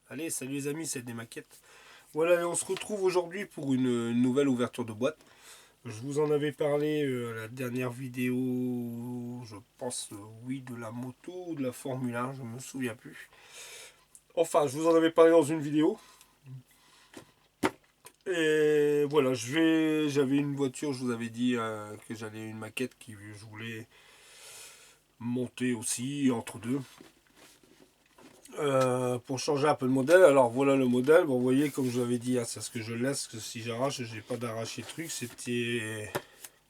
Allez, salut les amis, c'est des maquettes. Voilà, et on se retrouve aujourd'hui pour une nouvelle ouverture de boîte. Je vous en avais parlé à la dernière vidéo, je pense, oui, de la moto ou de la Formule 1, je me souviens plus. Enfin, je vous en avais parlé dans une vidéo. Et voilà, j'avais une voiture, je vous avais dit que j'allais une maquette qui je voulais monter aussi entre deux. Pour changer un peu de modèle. Alors voilà le modèle. Bon, vous voyez, comme je vous avais dit, hein, c'est ce que je laisse. Que si j'arrache, j'ai pas d'arracher le truc. C'était.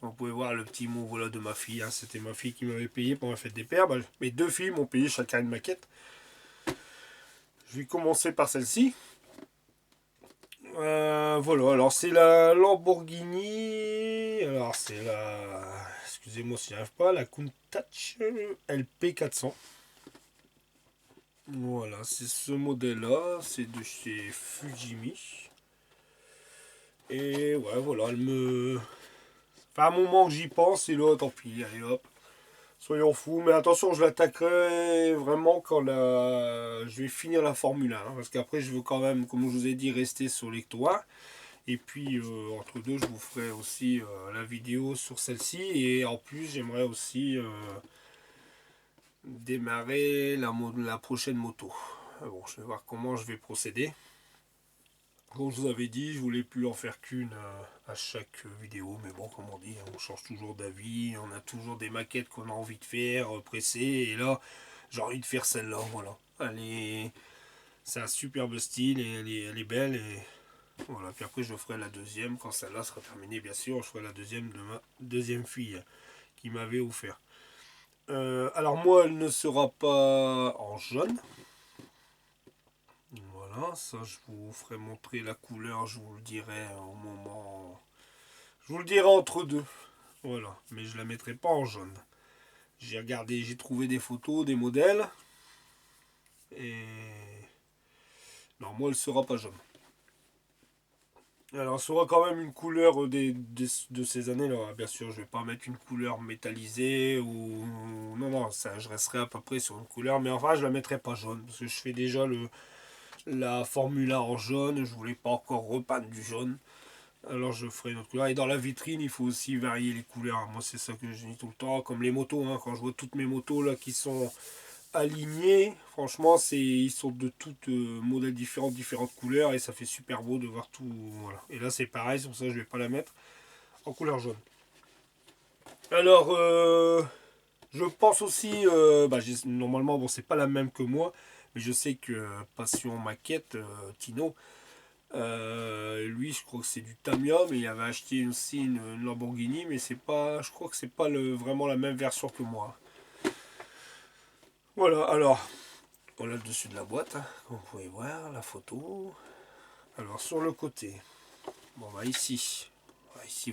Vous pouvez voir le petit mot voilà, de ma fille. Hein. C'était ma fille qui m'avait payé pour ma fête des pères. Bah, mes deux filles m'ont payé chacun une maquette. Je vais commencer par celle-ci. Voilà, alors c'est la Lamborghini. Alors c'est la. Excusez-moi si j'arrive pas. La Countach LP 400. Voilà, c'est ce modèle-là. C'est de chez Fujimi. Et ouais, voilà, elle me. Enfin, à un moment que j'y pense, et là, tant pis, allez hop. Soyons fous, mais attention, je l'attaquerai vraiment quand je vais finir la Formule 1. Hein, parce qu'après, je veux quand même, comme je vous ai dit, rester sur les toits. Et puis, entre deux, je vous ferai aussi la vidéo sur celle-ci. Et en plus, j'aimerais aussi démarrer la prochaine moto. Bon, je vais voir comment je vais procéder. Comme je vous avais dit, je voulais plus en faire qu'une à chaque vidéo, mais bon, comme on dit, on change toujours d'avis, on a toujours des maquettes qu'on a envie de faire, pressées, et là, j'ai envie de faire celle-là, voilà. C'est un superbe style, et elle est belle, et voilà. Puis après, je ferai la deuxième, quand celle-là sera terminée, bien sûr, je ferai la deuxième de ma deuxième fille qui m'avait offert. Alors moi, elle ne sera pas en jaune. Voilà, ça je vous ferai montrer la couleur, je vous le dirai au moment. Je vous le dirai entre deux. Voilà, mais je la mettrai pas en jaune. J'ai regardé, j'ai trouvé des photos, des modèles. Et. Non, moi elle sera pas jaune. Alors, ça sera quand même une couleur de ces années-là. Bien sûr, je vais pas mettre une couleur métallisée ou. Non, non, ça, je resterai à peu près sur une couleur. Mais enfin, je la mettrai pas jaune. Parce que je fais déjà la Formule 1 en jaune. Je voulais pas encore repeindre du jaune. Alors je ferai une autre couleur. Et dans la vitrine, il faut aussi varier les couleurs. Moi, c'est ça que je dis tout le temps. Comme les motos, hein. Quand je vois toutes mes motos là qui sont alignées, franchement, ils sont de toutes modèles différents, différentes couleurs. Et ça fait super beau de voir tout. Voilà. Et là, c'est pareil. C'est pour ça que je vais pas la mettre en couleur jaune. Alors, je pense aussi. Normalement, bon, c'est pas la même que moi. Mais je sais que Passion Maquette, Tino, lui, je crois que c'est du Tamiya, mais il avait acheté aussi une Lamborghini, mais c'est pas, je crois que c'est pas vraiment la même version que moi. Voilà, alors, voilà le dessus de la boîte, hein, comme vous pouvez voir, la photo. Alors, sur le côté, bon, bah ici,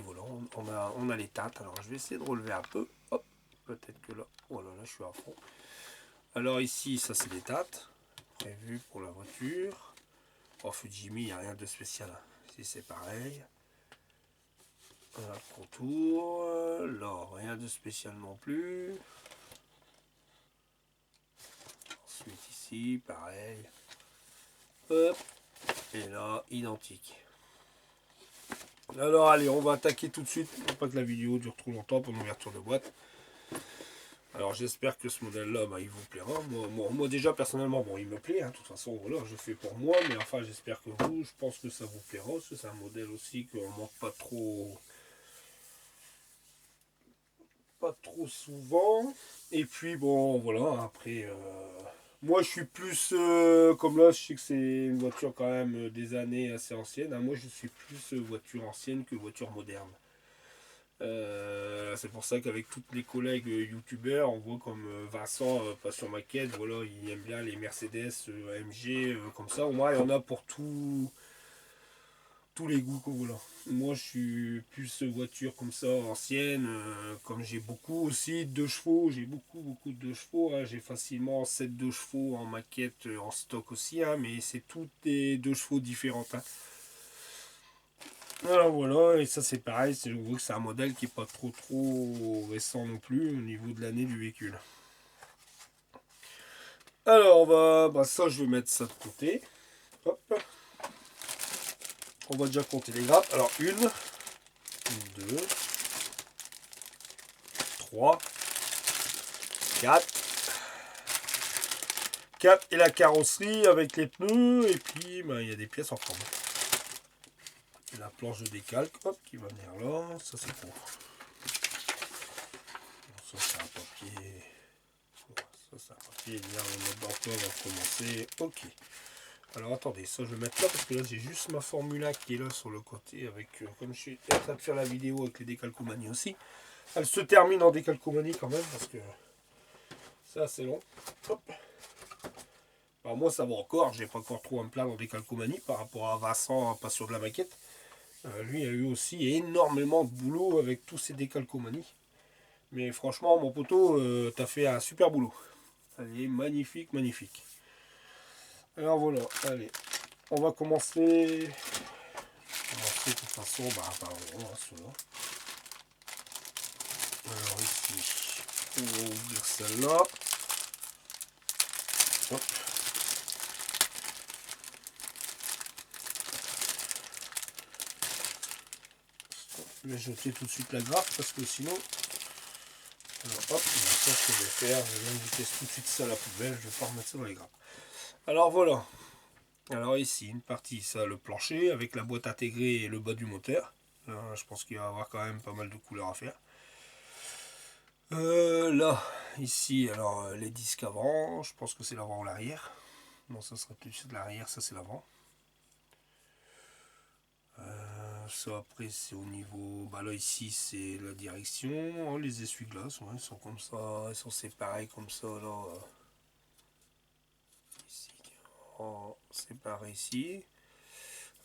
voilà, on a les teintes. Alors, je vais essayer de relever un peu. Hop, peut-être que là, oh là là, je suis à fond. Alors, ici, ça, c'est les teintes prévues pour la voiture. Oh, Fujimi, il n'y a rien de spécial. Hein. Ici, c'est pareil. Voilà le contour. Là, rien de spécial non plus. Ensuite ici, pareil. Hop. Et là, identique. Alors allez, on va attaquer tout de suite. Pour pas que la vidéo dure trop longtemps pour l'ouverture de boîte. Alors j'espère que ce modèle-là, bah, il vous plaira. Moi, déjà personnellement, bon, il me plaît. Hein. De toute façon, voilà, je fais pour moi. Mais enfin, j'espère que vous, je pense que ça vous plaira. Parce que c'est un modèle aussi qu'on manque pas trop souvent. Et puis bon, voilà, après, moi je suis plus, comme là, je sais que c'est une voiture quand même des années assez anciennes. Hein, moi je suis plus voiture ancienne que voiture moderne. C'est pour ça qu'avec tous les collègues youtubeurs, on voit comme Vincent, pas sur maquette, voilà, il aime bien les Mercedes, AMG, comme ça. Au moins, il y en a pour tous les goûts qu'on veut là. Moi, je suis plus voiture comme ça, ancienne. Comme j'ai beaucoup aussi de chevaux, j'ai beaucoup de chevaux. Hein. J'ai facilement 7 2 chevaux en maquette, en stock aussi. Hein, mais c'est toutes des 2 chevaux différentes. Hein. Alors voilà, et ça c'est pareil. Je vois que c'est un modèle qui est pas trop récent non plus au niveau de l'année du véhicule. Alors, ça, je vais mettre ça de côté. Hop. On va déjà compter les grappes. Alors 1, 2, 3, 4. 4 et la carrosserie avec les pneus. Et puis ben, il y a des pièces en forme. Et la planche de décalque, hop, qui va venir là. Ça c'est pour. Ça c'est un papier. Ça c'est un papier. Bien, le mode d'emploi va commencer. Ok. Alors attendez, ça je vais mettre là parce que là j'ai juste ma formula qui est là sur le côté avec, comme je suis en train de faire la vidéo avec les décalcomanies aussi. Elle se termine en décalcomanie quand même parce que c'est assez long. Hop. Alors moi ça va encore, j'ai pas encore trop à me plaindre en décalcomanie par rapport à Vincent, pas sur de la maquette. Lui a eu aussi énormément de boulot avec tous ses décalcomanies. Mais franchement mon poteau, t'as fait un super boulot. Elle est magnifique, magnifique. Alors voilà, allez, on va commencer. De toute façon, par cela. Alors ici, on va ouvrir celle-là. Hop. Je vais jeter tout de suite la grappe parce que sinon. Alors hop, ça ce que je vais faire, je vais inviter tout de suite ça à la poubelle, je vais pas remettre ça dans les grappes. Alors voilà. Alors ici, une partie, ça le plancher avec la boîte intégrée et le bas du moteur. Je pense qu'il va y avoir quand même pas mal de couleurs à faire. Là, ici, alors les disques avant, je pense que c'est l'avant ou l'arrière. Non, ça serait plus de l'arrière, ça c'est l'avant. Ça après c'est au niveau, là ici c'est la direction. Oh, les essuie-glaces, ouais, ils sont comme ça, ils sont séparés comme ça là. Ici, oh, séparé ici.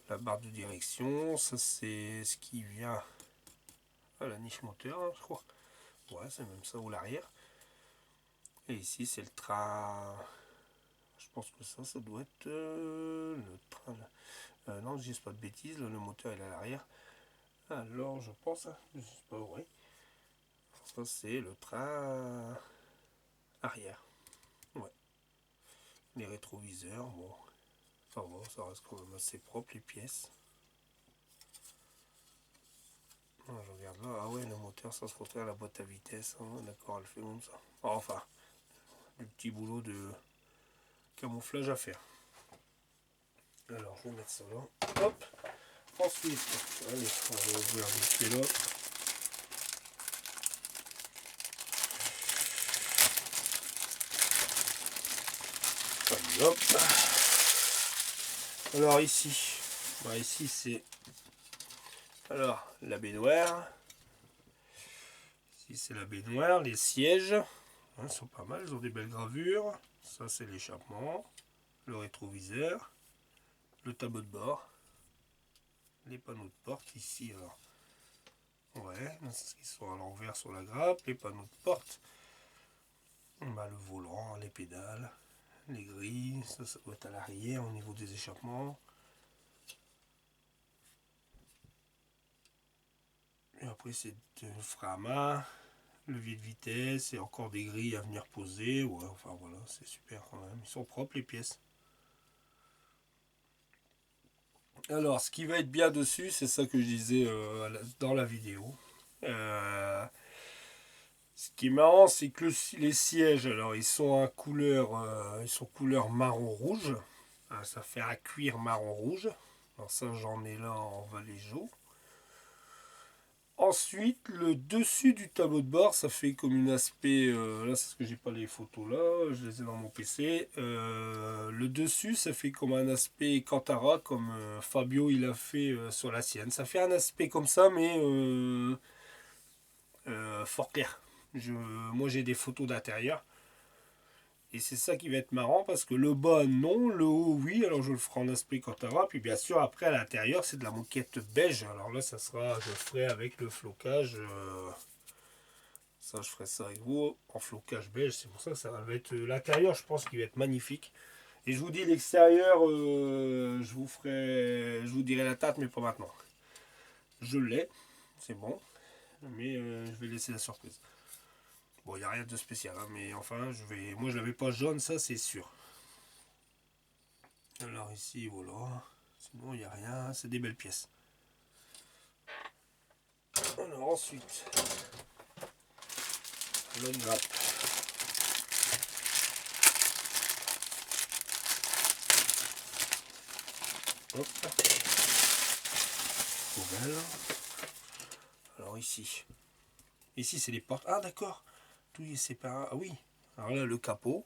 La barre de direction, ça c'est ce qui vient à la niche moteur, hein, je crois. Ouais, c'est même ça, ou l'arrière. Et ici c'est le train. Je pense que ça doit être le train. Non, je dis pas de bêtises, là, le moteur est à l'arrière. Alors je pense, je sais pas, ouais. Ça c'est le train arrière. Ouais. Les rétroviseurs, bon, ça va, ça reste quand même assez propre les pièces. Je regarde là, ah ouais, le moteur ça se retrouve à la boîte à vitesse, hein. D'accord, elle fait comme ça. Enfin, du petit boulot de camouflage à faire. Alors je vais mettre ça là. Hop. Ensuite, allez, on va ouvrir vite fait là. Allez, hop. Alors ici, ici c'est alors la baignoire. Ici c'est la baignoire, les sièges. Ils sont pas mal, ils ont des belles gravures. Ça c'est l'échappement, le rétroviseur, le tableau de bord, les panneaux de porte ici. Alors, ouais, c'est ce qui sont à l'envers sur la grappe, les panneaux de porte, le volant, les pédales, les grilles, ça doit être à l'arrière au niveau des échappements. Et après c'est le frein à main, levier de vitesse et encore des grilles à venir poser. Ouais, enfin voilà, c'est super quand même. Ils sont propres les pièces. Alors, ce qui va être bien dessus, c'est ça que je disais dans la vidéo. Ce qui est marrant, c'est que les sièges, alors ils sont en couleur, couleur marron rouge. Ça fait un cuir marron rouge. Alors ça, j'en ai là en Vallejo. Ensuite, le dessus du tableau de bord, ça fait comme une aspect. Là, c'est ce que j'ai pas les photos là, je les ai dans mon PC. Le dessus, ça fait comme un aspect Cantara, comme Fabio il a fait sur la sienne. Ça fait un aspect comme ça, mais fort clair. Moi, j'ai des photos d'intérieur. Et c'est ça qui va être marrant parce que le bas non, le haut oui, alors je le ferai en aspect Cantara. Puis bien sûr après à l'intérieur c'est de la moquette beige. Alors là ça sera, je ferai avec le flocage. Ça je ferai ça avec vous en flocage beige. C'est pour ça que ça va être l'intérieur, je pense qu'il va être magnifique. Et je vous dis l'extérieur, je vous dirai la date mais pas maintenant. Je l'ai, c'est bon. Mais je vais laisser la surprise. Bon, il n'y a rien de spécial, hein, mais enfin, moi je l'avais pas jaune, ça c'est sûr. Alors ici, voilà. Sinon, il n'y a rien. C'est des belles pièces. Alors ensuite, le grappe. Hop. Poubelle. Alors ici. Ici, c'est les portes. Ah, d'accord. Tout est séparé. Ah oui. Alors là, le capot.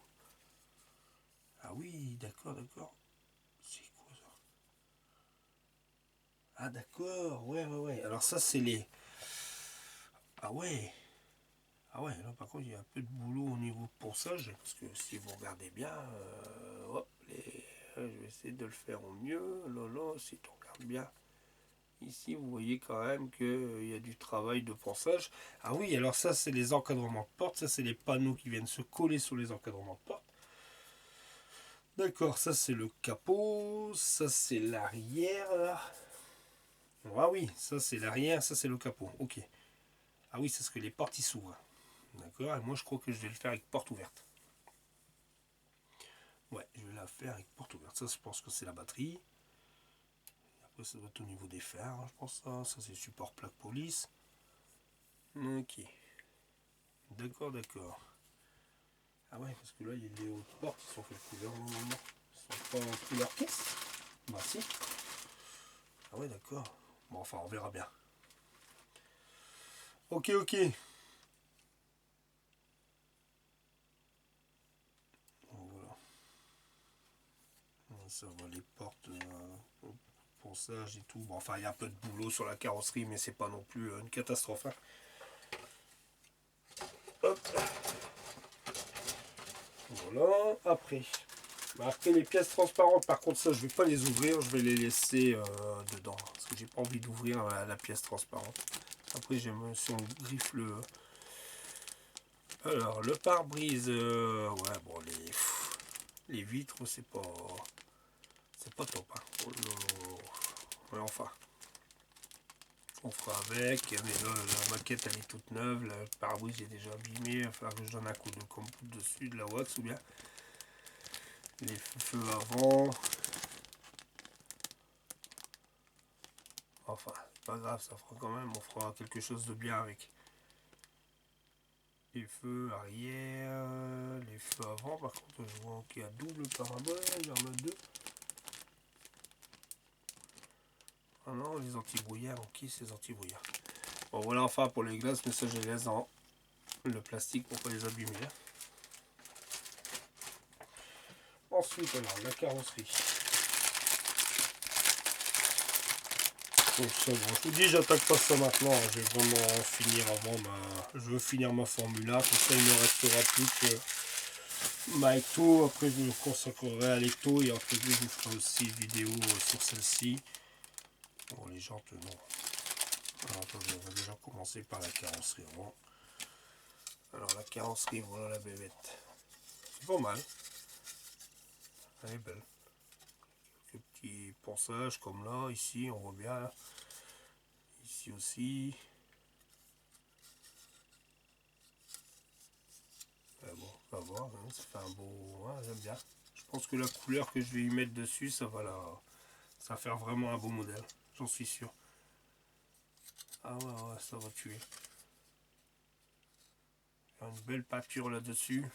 Ah oui, d'accord, d'accord. C'est quoi ça? Ah d'accord, ouais, ouais, ouais. Alors ça, c'est les... Ah ouais. Ah ouais, là par contre, il y a un peu de boulot au niveau de ponçage. Parce que si vous regardez bien, hop, je vais essayer de le faire au mieux. Là, là, si tu regardes bien. Ici, vous voyez quand même qu'il y a du travail de ponçage. Ah oui, alors ça, c'est les encadrements de porte. Ça, c'est les panneaux qui viennent se coller sur les encadrements de porte. D'accord, ça c'est le capot, ça c'est l'arrière. Ah oui, ça c'est l'arrière, ça c'est le capot. Ok. Ah oui, c'est ce que les portes y s'ouvrent. D'accord, et moi je crois que je vais le faire avec porte ouverte. Ouais, je vais la faire avec porte ouverte. Ça, je pense que c'est la batterie. Après, ça doit être au niveau des fers, je pense. Ça c'est support plaque police. Ok. D'accord, d'accord. Ah ouais, parce que là, il y a des hautes portes qui sont faites couleur normalement. Ils sont pas en couleur caisse. Bah si. Ah ouais, d'accord. Bon, enfin, on verra bien. Ok, ok. Voilà. Ça va, les portes, ponçage et tout. Bon, enfin, il y a un peu de boulot sur la carrosserie, mais c'est pas non plus une catastrophe. Hein. Hop. Voilà. Après les pièces transparentes, par contre, ça, je vais pas les ouvrir. Je vais les laisser dedans. Parce que j'ai pas envie d'ouvrir la pièce transparente. Après, j'aime si on griffe le... Alors, le pare-brise, ouais, bon, les vitres, c'est pas top. Hein. Oh ouais, enfin, on fera avec. Mais là, la maquette, elle est toute neuve. Le pare-brise est déjà abîmé. Il va falloir que je donne un coup de compote dessus, de la wax ou bien les feux avant. Enfin, c'est pas grave, ça fera quand même. On fera quelque chose de bien avec. Les feux arrière, les feux avant. Par contre, je vois qu'il y a double parabole. Il y en a deux. Ah non, les anti-brouillards, ok, c'est les anti-brouillards. Bon, voilà, enfin pour les glaces, mais ça, je les laisse dans le plastique pour pas les abîmer. Ensuite, alors, la carrosserie. Donc ça, bon, je vous dis, j'attaque pas ça maintenant. Hein. Je vais vraiment finir avant je veux finir ma Formula. Comme ça, il ne me restera plus que ma Ecto. Après, je me consacrerai à l'Ecto. Et après, je vous ferai aussi une vidéo sur celle-ci. Bon, les jantes, non. Alors, attendez, on va déjà commencer par la carrosserie avant. Alors, la carrosserie, voilà la bébête. C'est pas mal. Elle est belle. Quelques petits ponçages comme là, ici, on voit bien. Là. Ici aussi. Bon, on va voir, hein, ça fait un beau... Ouais, j'aime bien. Je pense que la couleur que je vais y mettre dessus, ça va faire vraiment un beau modèle. J'en suis sûr. Ah ouais, ouais, ça va tuer. Une belle peinture là-dessus.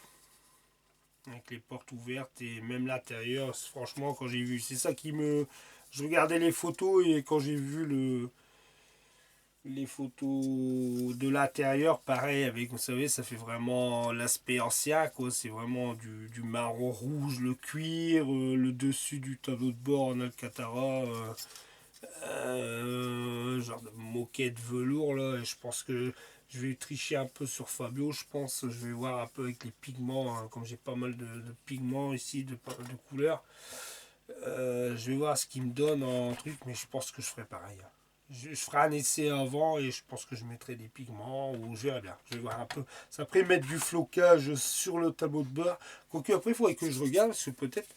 Avec les portes ouvertes et même l'intérieur. Franchement, quand j'ai vu... C'est ça qui me... Je regardais les photos et quand j'ai vu les photos de l'intérieur, pareil, avec, vous savez, ça fait vraiment l'aspect ancien, quoi. C'est vraiment du marron rouge, le cuir, le dessus du tableau de bord en alcantara, genre de moquette velours, là. Et je pense que je vais tricher un peu sur Fabio, je pense. Je vais voir un peu avec les pigments, hein, comme j'ai pas mal de pigments ici, de couleurs. Je vais voir ce qu'il me donne en truc, mais je pense que je ferai pareil. Hein. Je ferai un essai avant et je pense que je mettrai des pigments ou je verrai bien. Je vais voir un peu. Ça après mettre du flocage sur le tableau de bord. Quoique après il faudrait que je regarde parce que peut-être.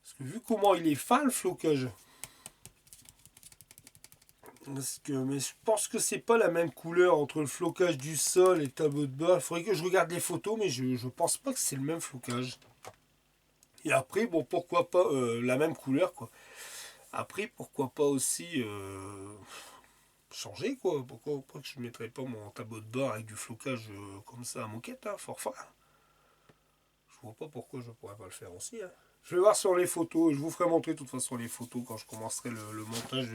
Parce que vu comment il est fin le flocage. Mais je pense que c'est pas la même couleur entre le flocage du sol et le tableau de bord. Il faudrait que je regarde les photos, mais je pense pas que c'est le même flocage. Et après, bon, pourquoi pas la même couleur, quoi. Après, pourquoi pas aussi changer, quoi. Pourquoi que je ne mettrais pas mon tableau de bord avec du flocage comme ça à moquette, hein, forfait. Je vois pas pourquoi je pourrais pas le faire aussi. Hein. Je vais voir sur les photos. Je vous ferai montrer de toute façon les photos quand je commencerai le montage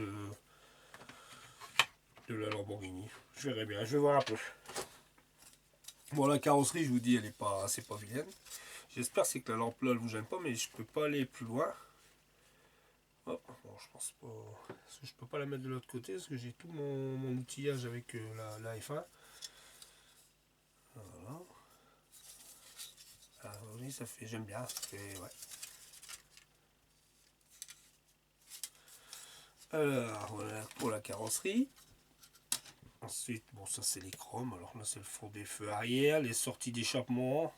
de la Lamborghini. Je verrai bien. Je vais voir un peu. Bon, la carrosserie, je vous dis, elle est pas, c'est pas vilaine. J'espère c'est que la lampe là, elle vous gêne pas, mais je peux pas aller plus loin. Oh, bon, je pense pas. Parce que je peux pas la mettre de l'autre côté parce que j'ai tout mon outillage avec la F1. Voilà. Ah, oui, ça fait, j'aime bien. Ça fait, ouais. Alors, voilà pour la carrosserie. Ensuite, bon, ça c'est les chromes. Alors là, c'est le fond des feux arrière, les sorties d'échappement.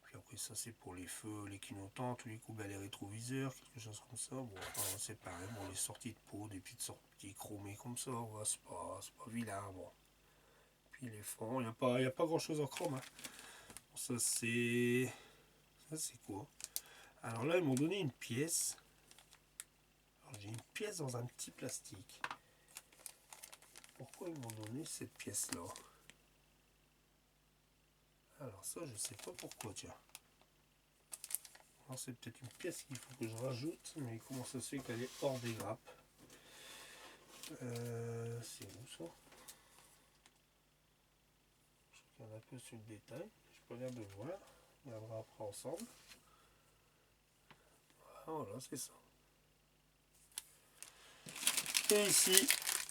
Puis après, ça c'est pour les feux, les clignotants, tous les coups, les rétroviseurs, quelque chose comme ça. Bon, enfin, c'est pareil. Bon, les sorties de peau, des petites sorties chromées comme ça. Ouais, c'est pas vilain. Bon. Puis les fonds, il n'y a pas grand chose en chrome. Hein. Bon, ça c'est. Ça c'est quoi? Alors là, ils m'ont donné une pièce. J'ai une pièce dans un petit plastique. Pourquoi ils m'ont donné cette pièce-là? Alors ça, je sais pas pourquoi, tiens. Alors c'est peut-être une pièce qu'il faut que je rajoute, mais comment ça se fait qu'elle est hors des grappes? C'est où ça? Je regarde un peu sur le détail. Je peux rien de voir. On regardera après ensemble. Ah, voilà, c'est ça. Et ici,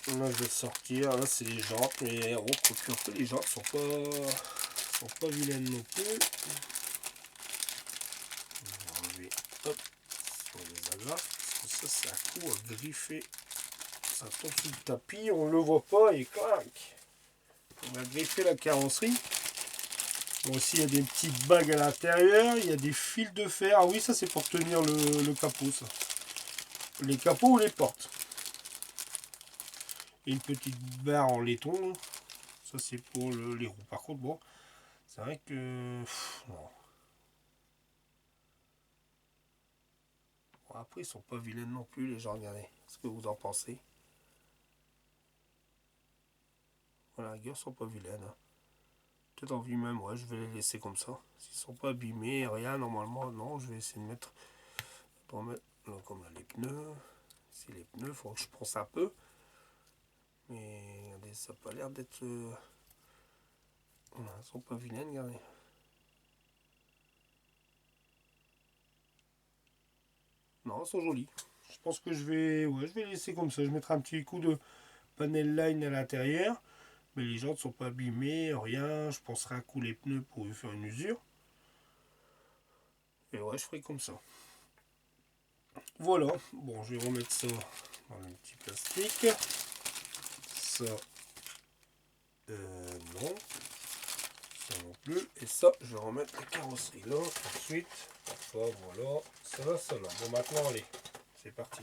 là je vais sortir. Là c'est les jantes, mais on procure que les jantes sont pas vilaines non plus. On va enlever, hop, sur les agrafes. Parce que ça c'est un coup à griffer. Ça tombe sous le tapis, on le voit pas et clac. On a griffé la carrosserie. Bon, aussi il y a des petites bagues à l'intérieur, il y a des fils de fer. Ah oui, ça c'est pour tenir le capot, ça. Les capots ou les portes. Et une petite barre en laiton. Ça c'est pour les roues. Par contre, bon, c'est vrai que... non. Bon, après, ils sont pas vilains non plus, les gens, regardez. Ce que vous en pensez. Voilà, les gars sont pas vilaines. Hein. Peut-être en vue même, ouais, je vais les laisser comme ça. S'ils sont pas abîmés, rien, normalement, non, je vais essayer de mettre... Pour mettre comme là, les pneus. C'est les pneus, il faut que je pense un peu. Mais regardez, ça n'a pas l'air d'être... Voilà, ils sont pas vilaines, regardez. Non, ils sont jolis. Je pense que je vais laisser comme ça. Je mettrai un petit coup de panel line à l'intérieur. Mais les jantes ne sont pas abîmées, rien. Je penserai un coup les pneus pour lui faire une usure. Et ouais, je ferai comme ça. Voilà. Bon, je vais remettre ça dans le petit plastique. Ça, non. Ça non plus. Et ça, je vais remettre la carrosserie là. Ensuite, ça, voilà. Ça là. Bon, maintenant, allez. C'est parti.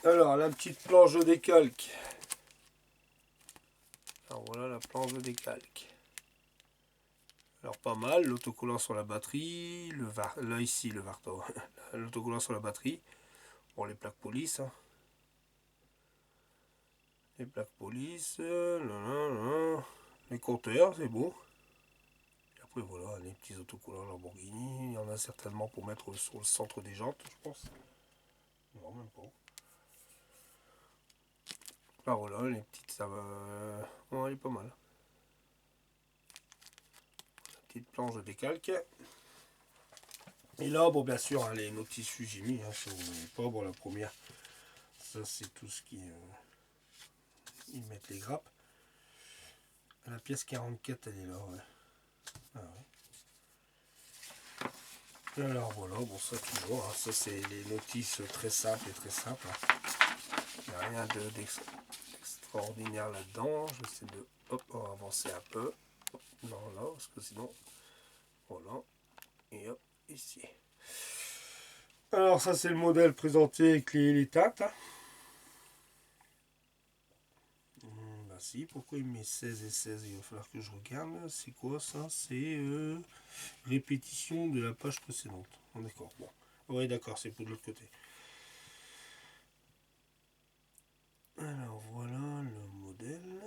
Alors, la petite planche de décalque. Alors, voilà la planche de décalque. Alors, pas mal. L'autocollant sur la batterie. Là, ici, le Varto. L'autocollant sur la batterie. Bon, les plaques police. Hein. Les plaques police. Les compteurs, c'est beau. Et après, voilà, les petits autocollants Lamborghini. Il y en a certainement pour mettre sur le centre des jantes, je pense. Non, même pas. Ah voilà, les petites, ça va. Bon, elle est pas mal. La petite planche de décalque. Et là, bon, bien sûr, hein, les notices Fujimi, hein, si vous ne voulez pas, bon, la première, ça c'est tout ce qui. Ils mettent les grappes. La pièce 44, elle est là, ouais. Ah, ouais. Alors voilà, bon, ça toujours, hein, ça c'est les notices très simples et très simples. Hein. Il n'y a rien d'extraordinaire là-dedans. J'essaie de. Hop, on va avancer un peu. Hop, non, là, parce que sinon. Voilà. Et hop, ici. Alors, ça, c'est le modèle présenté avec les teintes. Bah, si. Pourquoi il met 16 et 16? Il va falloir que je regarde. C'est quoi ça? C'est répétition de la page précédente. Oh, d'accord, bon. Ouais, d'accord, c'est pour de l'autre côté. Alors voilà le modèle.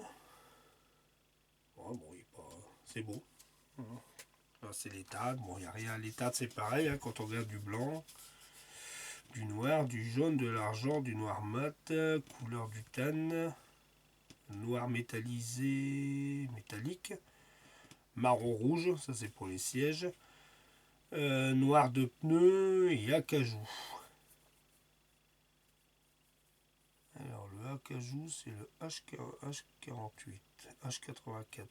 Oh, bon, il est pas... C'est beau. Là, c'est l'étade. Bon, il n'y a rien. L'étade, c'est pareil. Hein, quand on regarde du blanc, du noir, du jaune, de l'argent, du noir mat, couleur du tan, noir métallisé, métallique, marron rouge, ça c'est pour les sièges, noir de pneus et acajou. Alors le acajou c'est le H48, H84.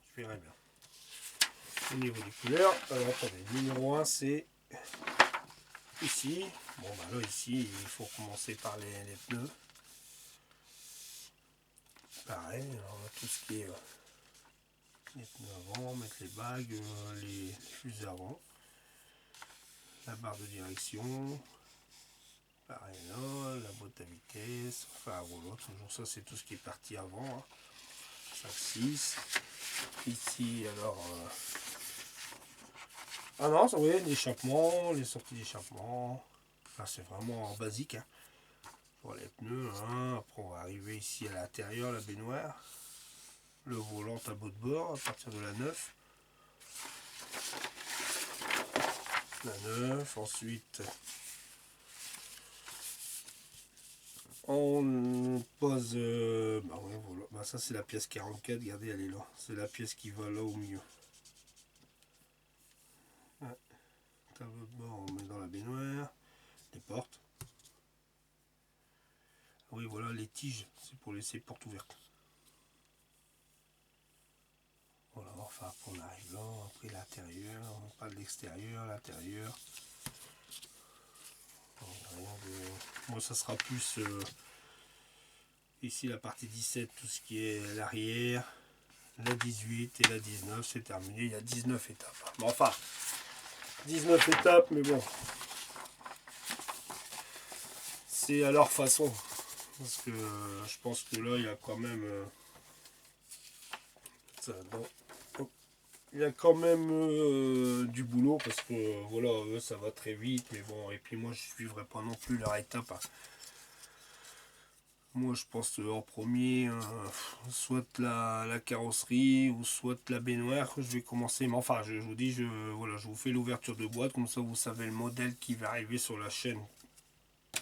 Je verrai bien. Au niveau des couleurs, alors attendez, le numéro 1 c'est ici. Bon bah là ici il faut commencer par les pneus. Pareil, alors on a tout ce qui est les pneus avant, mettre les bagues, les fusées avant, la barre de direction, pareil là, la boîte à vitesse, enfin voilà, toujours ça c'est tout ce qui est parti avant, hein. 5, 6, ici alors, ah non, ça, vous voyez, l'échappement, les sorties d'échappement, là c'est vraiment basique, hein. Pour les pneus, hein. Après on va arriver ici à l'intérieur, la baignoire, le volant tableau de bord à partir de la 9. La 9, ensuite on pose, bah ouais, voilà. Bah ça c'est la pièce 44, regardez elle est là, c'est la pièce qui va là au milieu. Ouais. Tableau de bord on met dans la baignoire, les portes. Oui voilà les tiges, c'est pour laisser porte ouverte. Voilà, enfin après on arrive là, après l'intérieur, on parle de l'extérieur, l'intérieur. Moi ça sera plus ici la partie 17, tout ce qui est l'arrière, la 18 et la 19, c'est terminé, il y a 19 étapes. Bon, enfin, 19 étapes, mais bon, c'est à leur façon. Parce que je pense que là, il y a quand même... il y a quand même du boulot, parce que voilà, eux, ça va très vite, mais bon, et puis moi, je ne suivrai pas non plus leur étape, hein. Moi, je pense en premier, soit la carrosserie ou soit la baignoire. Je vais commencer. Mais enfin, je vous dis, voilà, je vous fais l'ouverture de boîte. Comme ça, vous savez le modèle qui va arriver sur la chaîne.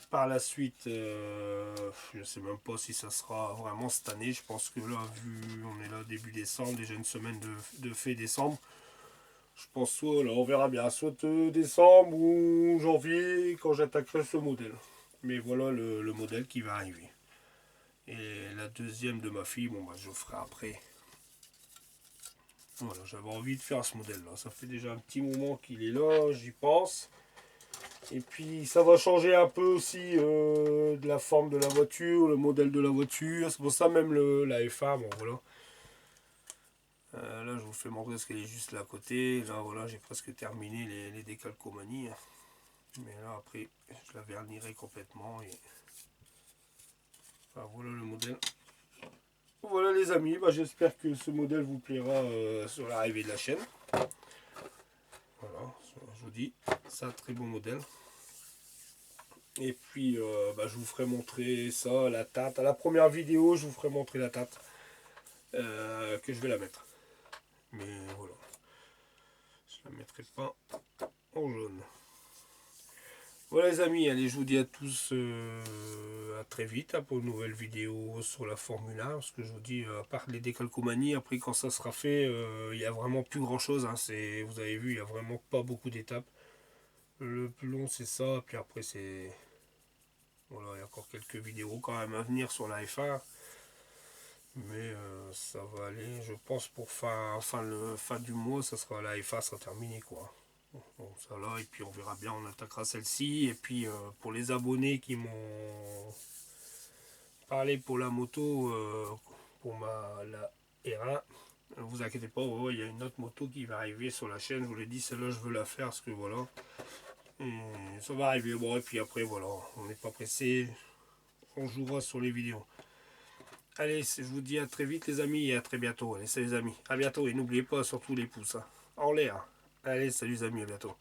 Par la suite, je ne sais même pas si ça sera vraiment cette année. Je pense que là, vu on est là début décembre, déjà une semaine de fait décembre. Je pense soit, là, on verra bien, soit décembre ou janvier quand j'attaquerai ce modèle. Mais voilà le modèle qui va arriver. Et la deuxième de ma fille, bon bah je ferai après. Voilà, j'avais envie de faire ce modèle là. Ça fait déjà un petit moment qu'il est là, j'y pense. Et puis ça va changer un peu aussi de la forme de la voiture, le modèle de la voiture. C'est pour ça même la F1, bon voilà. Là je vous fais montrer ce qu'elle est juste là à côté. Là voilà, j'ai presque terminé les décalcomanies. Mais là après, je la vernirai complètement. Et... enfin, voilà le modèle. Voilà les amis, bah, j'espère que ce modèle vous plaira sur l'arrivée de la chaîne. Voilà, je vous dis, c'est un très bon modèle. Et puis bah, je vous ferai montrer ça, la tate. À la première vidéo, je vous ferai montrer la tate que je vais la mettre. Mais voilà, je la mettrai pas en jaune. Voilà les amis, allez, je vous dis à tous à très vite, hein, pour une nouvelle vidéo sur la Formule 1. Parce que je vous dis, à part les décalcomanies, après quand ça sera fait, il n'y a vraiment plus grand chose, hein. Vous avez vu, il n'y a vraiment pas beaucoup d'étapes. Le plus long c'est ça, puis après c'est... voilà, il y a encore quelques vidéos quand même à venir sur la F1. Mais ça va aller, je pense pour fin du mois, ça sera la F1 sera terminé quoi. Bon, ça là, et puis on verra bien, on attaquera celle-ci. Et puis pour les abonnés qui m'ont parlé pour la moto, pour la R1, ne vous inquiétez pas, il y a une autre moto qui va arriver sur la chaîne. Je vous l'ai dit, celle-là je veux la faire parce que voilà. Et ça va arriver. Bon, et puis après, voilà, on n'est pas pressé. on jouera sur les vidéos. Allez, je vous dis à très vite les amis et à très bientôt. Allez, salut les amis. À bientôt et n'oubliez pas surtout les pouces. Hein, en l'air. Allez, salut les amis, à bientôt.